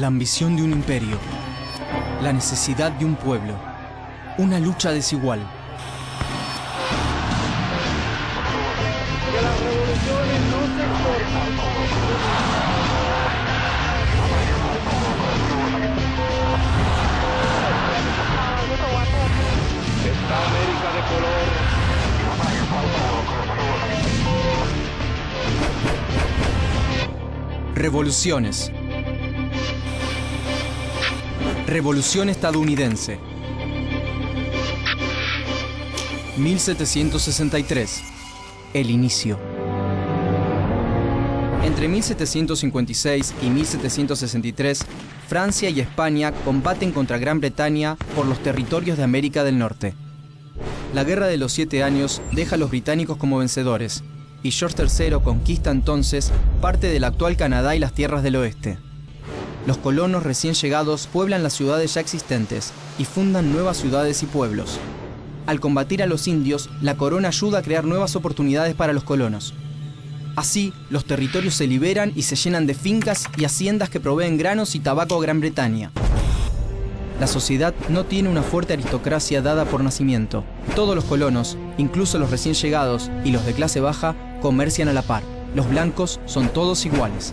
La ambición de un imperio, la necesidad de un pueblo, una lucha desigual. Que las revoluciones no se exportan. Esta América de color. Revoluciones. Revolución estadounidense. 1763. El inicio. Entre 1756 y 1763, Francia y España combaten contra Gran Bretaña por los territorios de América del Norte. La Guerra de los 7 Años deja a los británicos como vencedores, y George III conquista entonces parte del actual Canadá y las tierras del oeste. Los colonos recién llegados pueblan las ciudades ya existentes y fundan nuevas ciudades y pueblos. Al combatir a los indios, la corona ayuda a crear nuevas oportunidades para los colonos. Así, los territorios se liberan y se llenan de fincas y haciendas que proveen granos y tabaco a Gran Bretaña. La sociedad no tiene una fuerte aristocracia dada por nacimiento. Todos los colonos, incluso los recién llegados y los de clase baja, comercian a la par. Los blancos son todos iguales.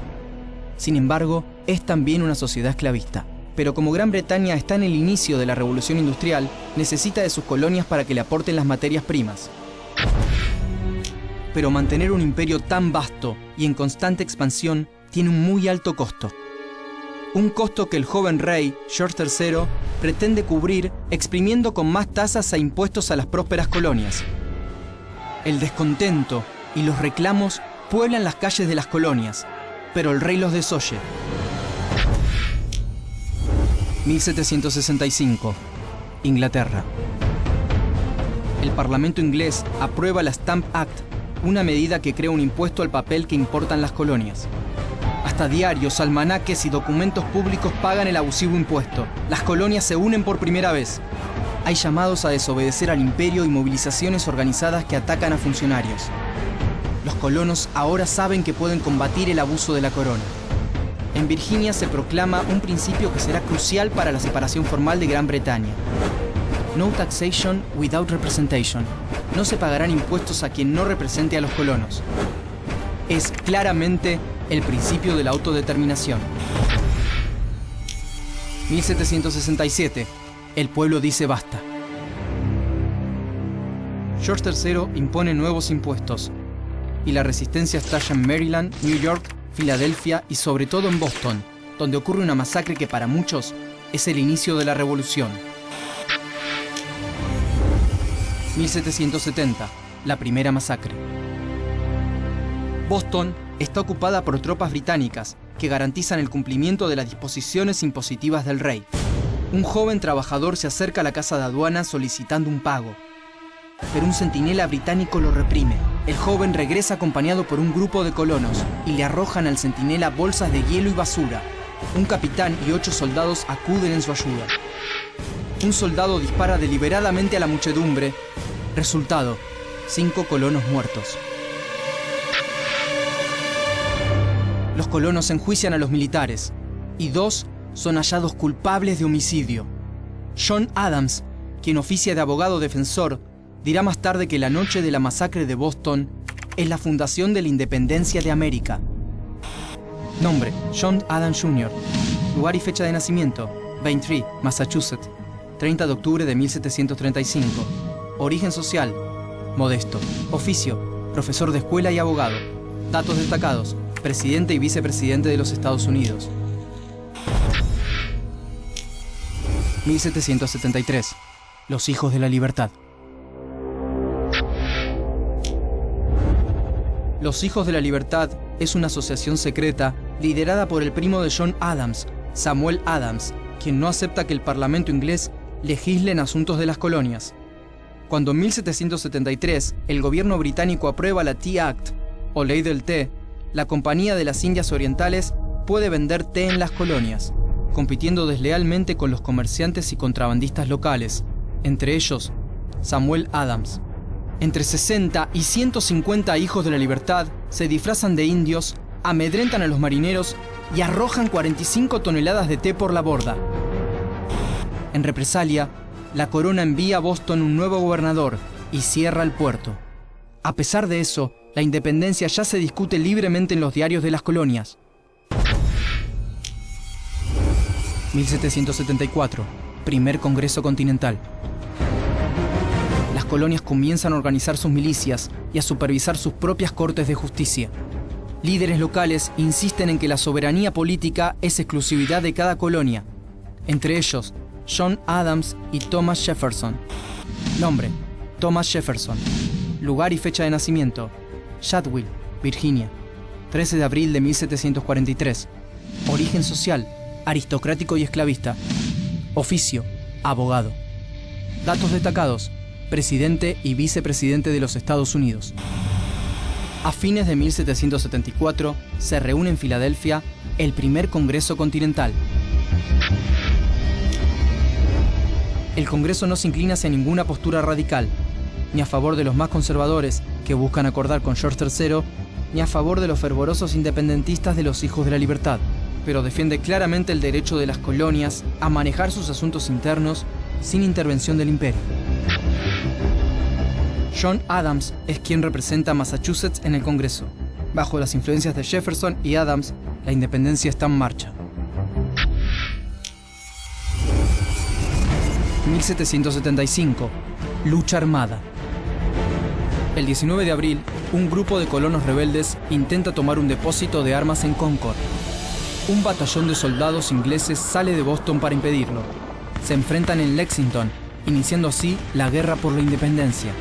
Sin embargo, es también una sociedad esclavista. Pero como Gran Bretaña está en el inicio de la revolución industrial, necesita de sus colonias para que le aporten las materias primas. Pero mantener un imperio tan vasto y en constante expansión tiene un muy alto costo. Un costo que el joven rey, George III, pretende cubrir exprimiendo con más tasas e impuestos a las prósperas colonias. El descontento y los reclamos pueblan las calles de las colonias, pero el rey los desoye. 1765. Inglaterra. El Parlamento inglés aprueba la Stamp Act, una medida que crea un impuesto al papel que importan las colonias. Hasta diarios, almanaques y documentos públicos pagan el abusivo impuesto. Las colonias se unen por primera vez. Hay llamados a desobedecer al imperio y movilizaciones organizadas que atacan a funcionarios. Los colonos ahora saben que pueden combatir el abuso de la corona. En Virginia se proclama un principio que será crucial para la separación formal de Gran Bretaña. No taxation without representation. No se pagarán impuestos a quien no represente a los colonos. Es claramente el principio de la autodeterminación. 1767. El pueblo dice basta. George III impone nuevos impuestos y la resistencia estalla en Maryland, New York, Filadelfia y sobre todo en Boston, donde ocurre una masacre que para muchos es el inicio de la revolución. 1770. La primera masacre. Boston está ocupada por tropas británicas que garantizan el cumplimiento de las disposiciones impositivas del rey. Un joven trabajador se acerca a la casa de aduanas solicitando un pago, pero un centinela británico lo reprime. El joven regresa acompañado por un grupo de colonos y le arrojan al centinela bolsas de hielo y basura. Un capitán y 8 soldados acuden en su ayuda. Un soldado dispara deliberadamente a la muchedumbre. Resultado: 5 colonos muertos. Los colonos enjuician a los militares y 2 son hallados culpables de homicidio. John Adams, quien oficia de abogado defensor, dirá más tarde que la noche de la masacre de Boston es la fundación de la independencia de América. Nombre: John Adams Jr. Lugar y fecha de nacimiento: Braintree, Massachusetts, 30 de octubre de 1735. Origen social: modesto. Oficio: profesor de escuela y abogado. Datos destacados: presidente y vicepresidente de los Estados Unidos. 1773. Los hijos de la libertad. Los Hijos de la Libertad es una asociación secreta liderada por el primo de John Adams, Samuel Adams, quien no acepta que el Parlamento inglés legisle en asuntos de las colonias. Cuando en 1773 el gobierno británico aprueba la Tea Act, o Ley del Té, la Compañía de las Indias Orientales puede vender té en las colonias, compitiendo deslealmente con los comerciantes y contrabandistas locales, entre ellos Samuel Adams. Entre 60 y 150 hijos de la libertad se disfrazan de indios, amedrentan a los marineros y arrojan 45 toneladas de té por la borda. En represalia, la corona envía a Boston un nuevo gobernador y cierra el puerto. A pesar de eso, la independencia ya se discute libremente en los diarios de las colonias. 1774, primer Congreso Continental. Las colonias comienzan a organizar sus milicias y a supervisar sus propias cortes de justicia. Líderes locales insisten en que la soberanía política es exclusividad de cada colonia, entre ellos John Adams y Thomas Jefferson. Nombre: Thomas Jefferson. Lugar y fecha de nacimiento: Shadwell, Virginia, 13 de abril de 1743. Origen social: aristocrático y esclavista. Oficio: abogado. Datos destacados: presidente y vicepresidente de los Estados Unidos. A fines de 1774 se reúne en Filadelfia el primer Congreso Continental. El Congreso no se inclina hacia ninguna postura radical, ni a favor de los más conservadores que buscan acordar con George III, ni a favor de los fervorosos independentistas de los Hijos de la Libertad, pero defiende claramente el derecho de las colonias a manejar sus asuntos internos sin intervención del imperio. John Adams es quien representa a Massachusetts en el Congreso. Bajo las influencias de Jefferson y Adams, la independencia está en marcha. 1775. Lucha armada. El 19 de abril, un grupo de colonos rebeldes intenta tomar un depósito de armas en Concord. Un batallón de soldados ingleses sale de Boston para impedirlo. Se enfrentan en Lexington, iniciando así la guerra por la independencia.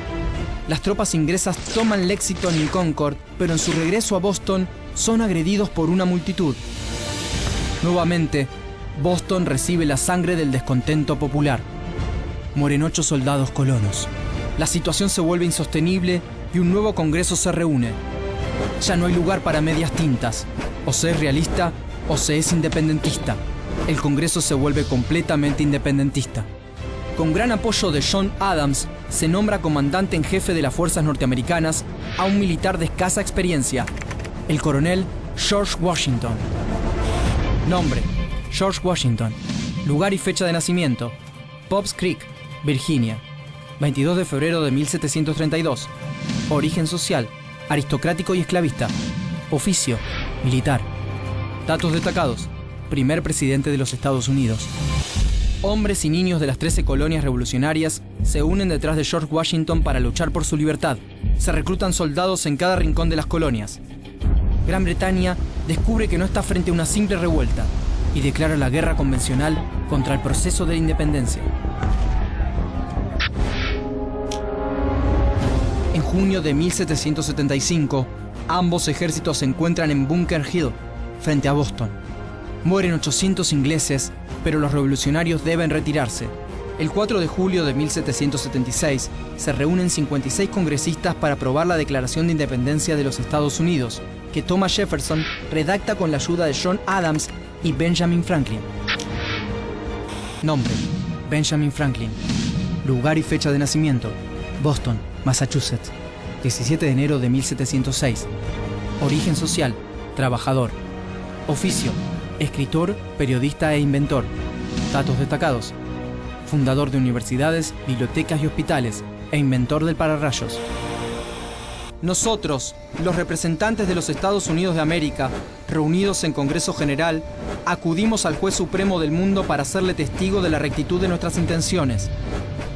Las tropas inglesas toman Lexington y Concord, pero en su regreso a Boston son agredidos por una multitud. Nuevamente, Boston recibe la sangre del descontento popular. Mueren 8 soldados colonos. La situación se vuelve insostenible y un nuevo Congreso se reúne. Ya no hay lugar para medias tintas. O se es realista o se es independentista. El Congreso se vuelve completamente independentista. Con gran apoyo de John Adams, se nombra comandante en jefe de las fuerzas norteamericanas a un militar de escasa experiencia, el coronel George Washington. Nombre: George Washington. Lugar y fecha de nacimiento: Pops Creek, Virginia, 22 de febrero de 1732. Origen social: aristocrático y esclavista. Oficio: militar. Datos destacados: primer presidente de los Estados Unidos. Hombres y niños de las 13 colonias revolucionarias se unen detrás de George Washington para luchar por su libertad. Se reclutan soldados en cada rincón de las colonias. Gran Bretaña descubre que no está frente a una simple revuelta y declara la guerra convencional contra el proceso de independencia. En junio de 1775, ambos ejércitos se encuentran en Bunker Hill, frente a Boston. Mueren 800 ingleses, pero los revolucionarios deben retirarse. El 4 de julio de 1776 se reúnen 56 congresistas para aprobar la Declaración de Independencia de los Estados Unidos, que Thomas Jefferson redacta con la ayuda de John Adams y Benjamin Franklin. Nombre: Benjamin Franklin. Lugar y fecha de nacimiento: Boston, Massachusetts, 17 de enero de 1706. Origen social: trabajador. Oficio: escritor, periodista e inventor. Datos destacados: fundador de universidades, bibliotecas y hospitales, e inventor del pararrayos. Nosotros, los representantes de los Estados Unidos de América, reunidos en Congreso General, acudimos al Juez Supremo del mundo para hacerle testigo de la rectitud de nuestras intenciones.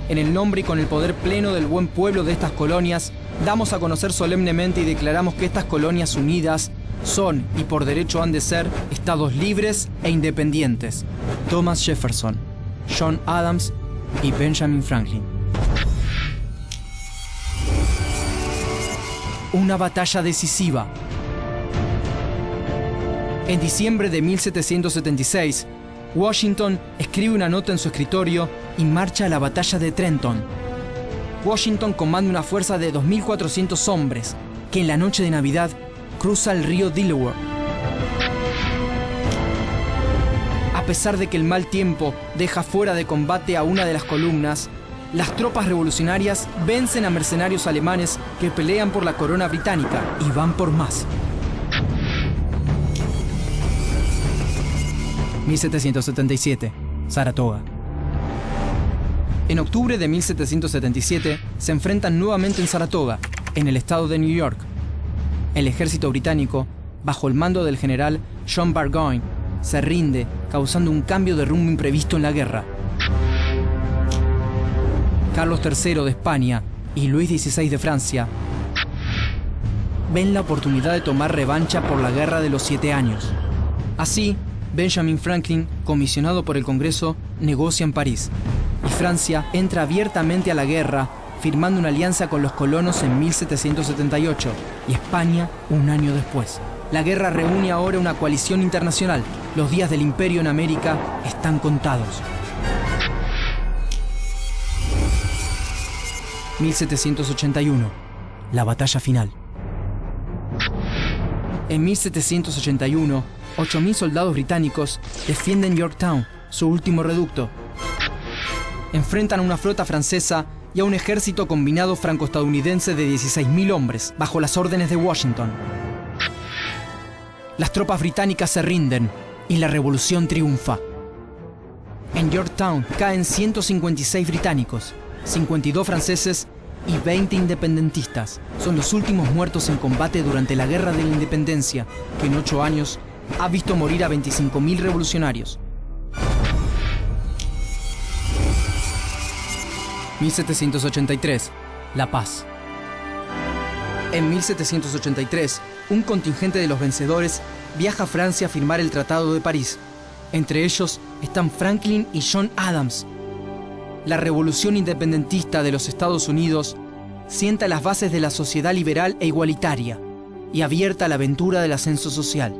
En el nombre y con el poder pleno del buen pueblo de estas colonias, damos a conocer solemnemente y declaramos que estas colonias unidas son, y por derecho han de ser, estados libres e independientes. Thomas Jefferson, John Adams y Benjamin Franklin. Una batalla decisiva. En diciembre de 1776, Washington escribe una nota en su escritorio y marcha a la batalla de Trenton. Washington comanda una fuerza de 2.400 hombres que en la noche de Navidad cruza el río Delaware. A pesar de que el mal tiempo deja fuera de combate a una de las columnas, las tropas revolucionarias vencen a mercenarios alemanes que pelean por la corona británica y van por más. 1777, Saratoga. En octubre de 1777 se enfrentan nuevamente en Saratoga, en el estado de New York. El ejército británico, bajo el mando del general John Burgoyne, se rinde, causando un cambio de rumbo imprevisto en la guerra. Carlos III de España y Luis XVI de Francia ven la oportunidad de tomar revancha por la Guerra de los 7 años. Así, Benjamin Franklin, comisionado por el Congreso, negocia en París, y Francia entra abiertamente a la guerra, firmando una alianza con los colonos en 1778 y España un año después. La guerra reúne ahora una coalición internacional. Los días del imperio en América están contados. 1781. La batalla final. En 1781, 8.000 soldados británicos defienden Yorktown, su último reducto. Enfrentan a una flota francesa y a un ejército combinado franco-estadounidense de 16.000 hombres, bajo las órdenes de Washington. Las tropas británicas se rinden y la revolución triunfa. En Yorktown caen 156 británicos, 52 franceses y 20 independentistas. Son los últimos muertos en combate durante la Guerra de la Independencia, que en 8 años ha visto morir a 25.000 revolucionarios. 1783. La paz. En 1783, un contingente de los vencedores viaja a Francia a firmar el Tratado de París. Entre ellos están Franklin y John Adams. La revolución independentista de los Estados Unidos sienta las bases de la sociedad liberal e igualitaria y abierta a la aventura del ascenso social.